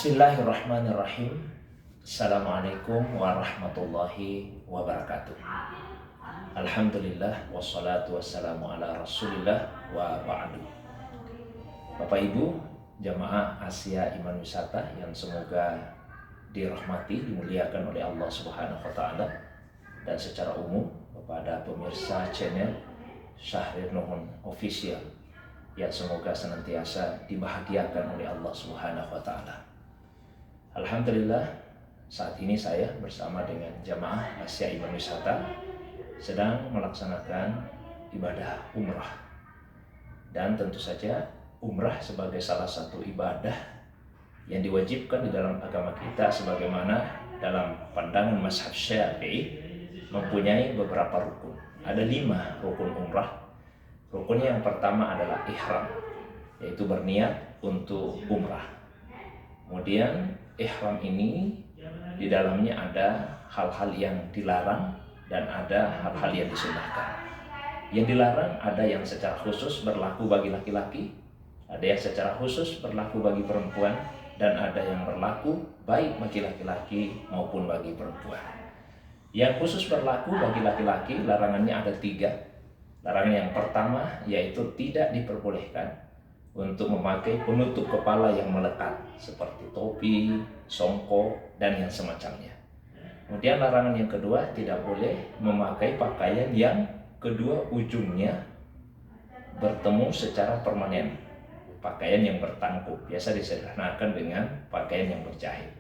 Bismillahirrahmanirrahim. Assalamualaikum warahmatullahi wabarakatuh. Alhamdulillah wassalatu wassalamu ala rasulillah wa ba'du. Bapak Ibu jamaah Asia Iman Wisata yang semoga dirahmati, dimuliakan oleh Allah Subhanahu wa taala, dan secara umum kepada pemirsa channel Syahrir Nuhun Official yang semoga senantiasa dibahagiakan oleh Allah Subhanahu wa taala. Alhamdulillah, saat ini saya bersama dengan jamaah Asia Iman Wisata sedang melaksanakan ibadah umrah. Dan tentu saja umrah sebagai salah satu ibadah yang diwajibkan di dalam agama kita, sebagaimana dalam pandangan mazhab Syafi'i mempunyai beberapa rukun. Ada 5 rukun umrah. Rukun yang pertama adalah ihram, yaitu berniat untuk umrah. Kemudian ihram ini di dalamnya ada hal-hal yang dilarang dan ada hal-hal yang disunahkan. Yang dilarang ada yang secara khusus berlaku bagi laki-laki, ada yang secara khusus berlaku bagi perempuan, dan ada yang berlaku baik bagi laki-laki maupun bagi perempuan. Yang khusus berlaku bagi laki-laki, larangannya ada 3. Larangan yang pertama yaitu tidak diperbolehkan untuk memakai penutup kepala yang melekat seperti topi, songkok, dan yang semacamnya. Kemudian larangan yang kedua, tidak boleh memakai pakaian yang kedua ujungnya bertemu secara permanen. Pakaian yang bertangkup biasa disederhanakan dengan pakaian yang berjahit.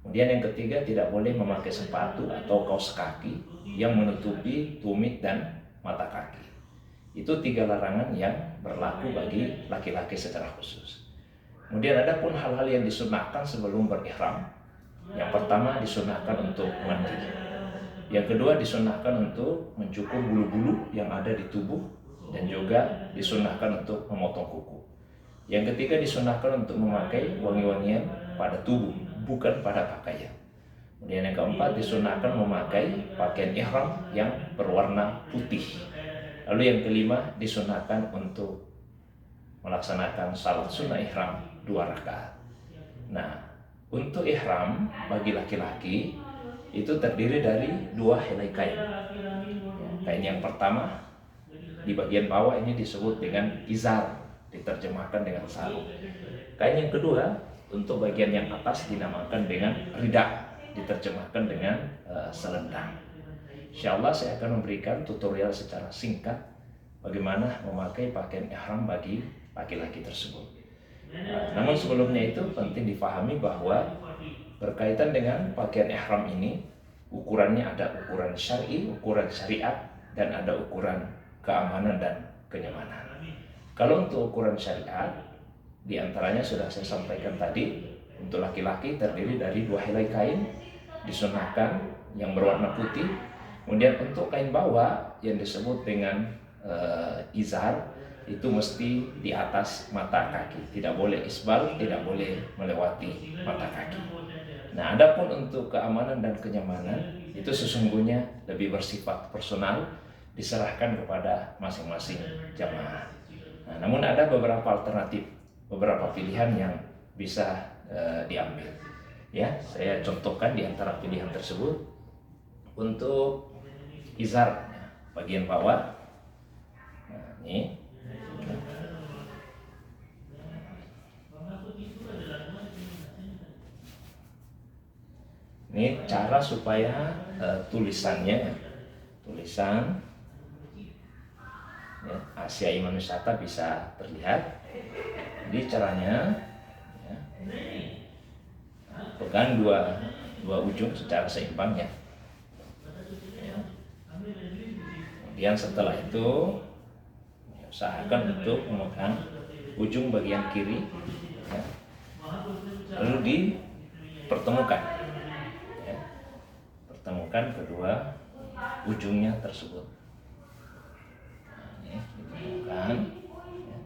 Kemudian yang ketiga, tidak boleh memakai sepatu atau kaos kaki yang menutupi tumit dan mata kaki. Itu 3 larangan yang berlaku bagi laki-laki secara khusus. Kemudian ada pun hal-hal yang disunahkan sebelum berihram. Yang pertama disunahkan untuk mandi. Yang kedua disunahkan untuk mencukur bulu-bulu yang ada di tubuh, dan juga disunahkan untuk memotong kuku. Yang ketiga disunahkan untuk memakai wangi-wangian pada tubuh, bukan pada pakaian. Kemudian yang keempat disunahkan memakai pakaian ihram yang berwarna putih. Lalu yang kelima disunahkan untuk melaksanakan salat sunnah ihram 2 rakaat. Nah, untuk ihram bagi laki-laki itu terdiri dari 2 helai kain. Kain yang pertama di bagian bawah ini disebut dengan izar, diterjemahkan dengan sarung. Kain yang kedua untuk bagian yang atas dinamakan dengan rida, diterjemahkan dengan selendang. Insyaallah saya akan memberikan tutorial secara singkat bagaimana memakai pakaian ihram bagi laki-laki tersebut. Namun sebelumnya itu penting difahami bahwa berkaitan dengan pakaian ihram ini, ukurannya ada ukuran syar'i, ukuran syariat, dan ada ukuran keamanan dan kenyamanan. Kalau untuk ukuran syariat, diantaranya sudah saya sampaikan tadi, untuk laki-laki terdiri dari 2 helai kain, disunahkan yang berwarna putih. Kemudian untuk kain bawah yang disebut dengan izar itu mesti di atas mata kaki, tidak boleh isbal, tidak boleh melewati mata kaki. Nah, adapun untuk keamanan dan kenyamanan itu sesungguhnya lebih bersifat personal, diserahkan kepada masing-masing jamaah. Nah, namun ada beberapa alternatif, beberapa pilihan yang bisa diambil. Ya, saya contohkan di antara pilihan tersebut. Untuk izar bagian bawah, nah, ini cara supaya tulisan ya, Asia Iman Wisata bisa terlihat. Jadi caranya ya, pegang dua ujung secara seimbang ya. Kemudian setelah itu usahakan untuk memegang ujung bagian kiri ya. Lalu dipertemukan ya. Pertemukan kedua ujungnya tersebut. Nah, ini dipertemukan ya.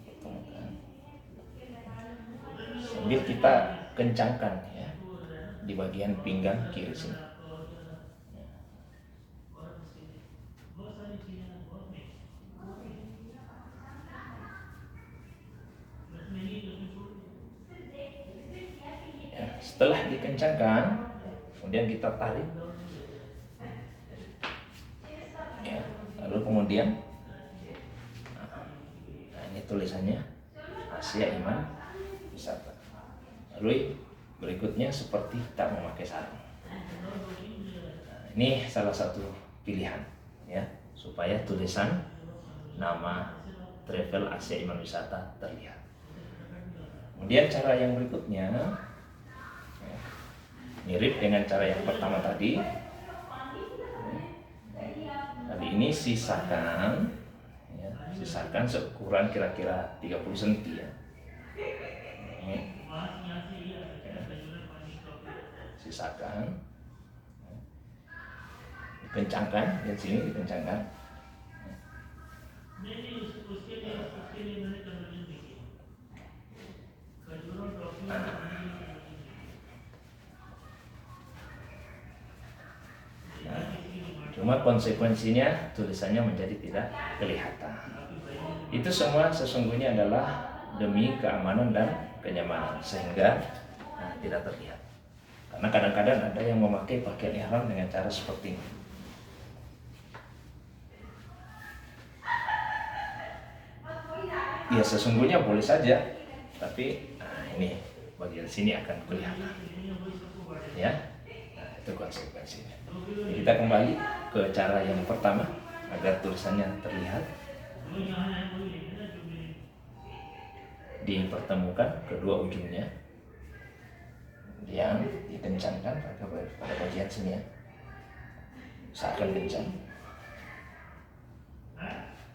Pertemukan sambil kita kencangkan ya di bagian pinggang kiri sini. Setelah dikencangkan, kemudian kita tarik. Ya, lalu kemudian, nah ini tulisannya Asia Iman Wisata. Lalu berikutnya seperti tak memakai sarung. Nah, ini salah satu pilihan ya supaya tulisan nama Travel Asia Iman Wisata terlihat. Kemudian cara yang berikutnya ya, mirip dengan cara yang pertama tadi. Kali ini sisakan seukuran kira-kira 30 cm ya. Sisakan, dikencangkan, di sini dikencangkan. Cuma konsekuensinya tulisannya menjadi tidak kelihatan. Itu semua sesungguhnya adalah demi keamanan dan kenyamanan sehingga tidak terlihat. Karena kadang-kadang ada yang memakai pakaian ihram dengan cara seperti ini. Ya sesungguhnya boleh saja, tapi ini bagian sini akan kelihatan. Ya, itu konsekuensinya. Jadi kita kembali ke cara yang pertama agar tulisannya terlihat. Dipertemukan kedua ujungnya yang dikencangkan pada bagian sini ya, usahakan kencang.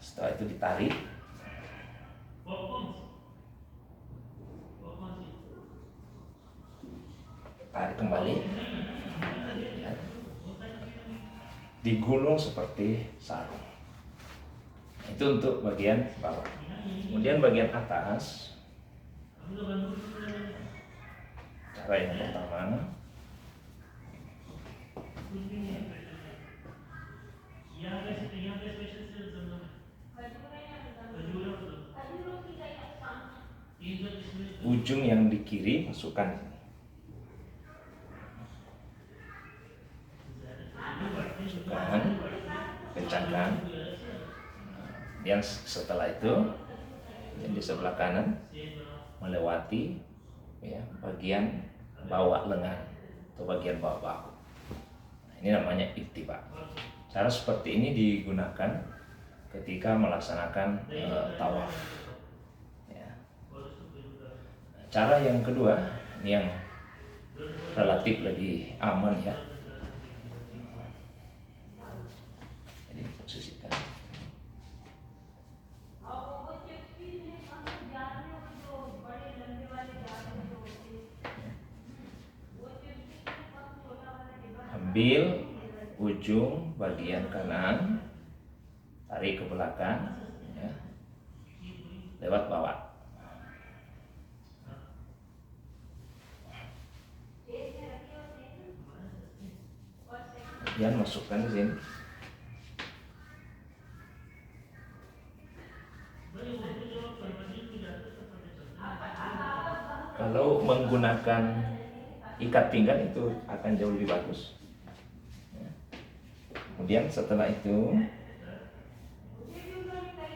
Setelah itu ditarik, tarik kembali, digulung seperti sarung. Itu untuk bagian bawah. Kemudian bagian atas, cara yang pertama ujung yang di kiri masukkan, kencangkan. Yang setelah itu yang di sebelah kanan melewati ya bagian bawah lengan atau bagian bawah bahu. Nah, ini namanya ittiba. Cara seperti ini digunakan ketika melaksanakan tawaf. Ya. Cara yang kedua ini yang relatif lebih aman ya. Jadi posisikan. Ambil ujung bagian kanan, tarik ke belakang ya, lewat bawah. Kemudian masukkan di sini. Kalau menggunakan ikat pinggang itu akan jauh lebih bagus. Kemudian setelah itu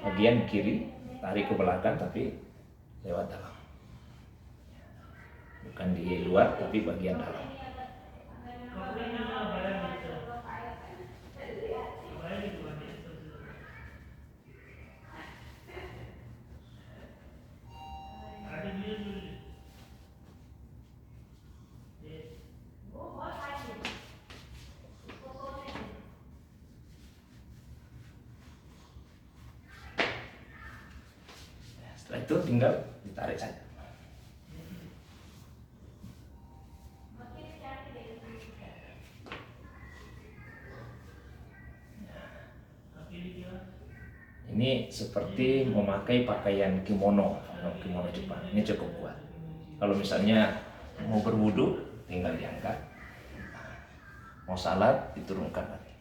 bagian kiri tarik ke belakang tapi lewat dalam, bukan di luar tapi bagian dalam. Setelah itu tinggal ditarik saja. Ini seperti memakai pakaian kimono Jepang. Ini cukup kuat. Kalau misalnya mau berwudu, tinggal diangkat. Mau salat, diturunkan lagi.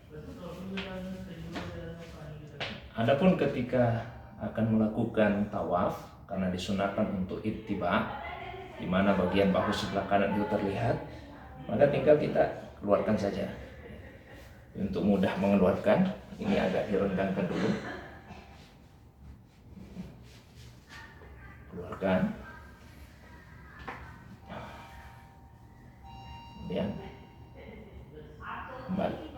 Adapun ketika akan melakukan tawaf, karena disunahkan untuk ittiba, di mana bagian bahu sebelah kanan itu terlihat, maka tinggal kita keluarkan saja. Untuk mudah mengeluarkan, ini agak direnggangkan dulu. Keluarkan. Kemudian kembali.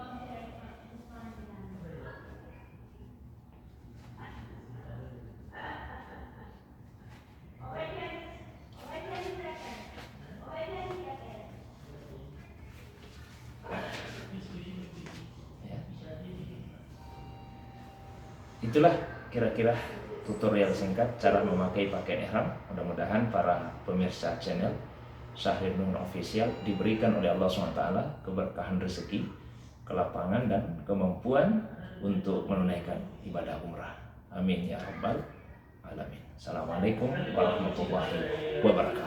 Itulah kira-kira tutorial singkat cara memakai pakaian ihram. Mudah-mudahan para pemirsa channel Syahrir Nur Official diberikan oleh Allah SWT keberkahan rezeki, kelapangan dan kemampuan untuk menunaikan ibadah umrah. Amin ya rabbal alamin. Assalamualaikum warahmatullahi wabarakatuh.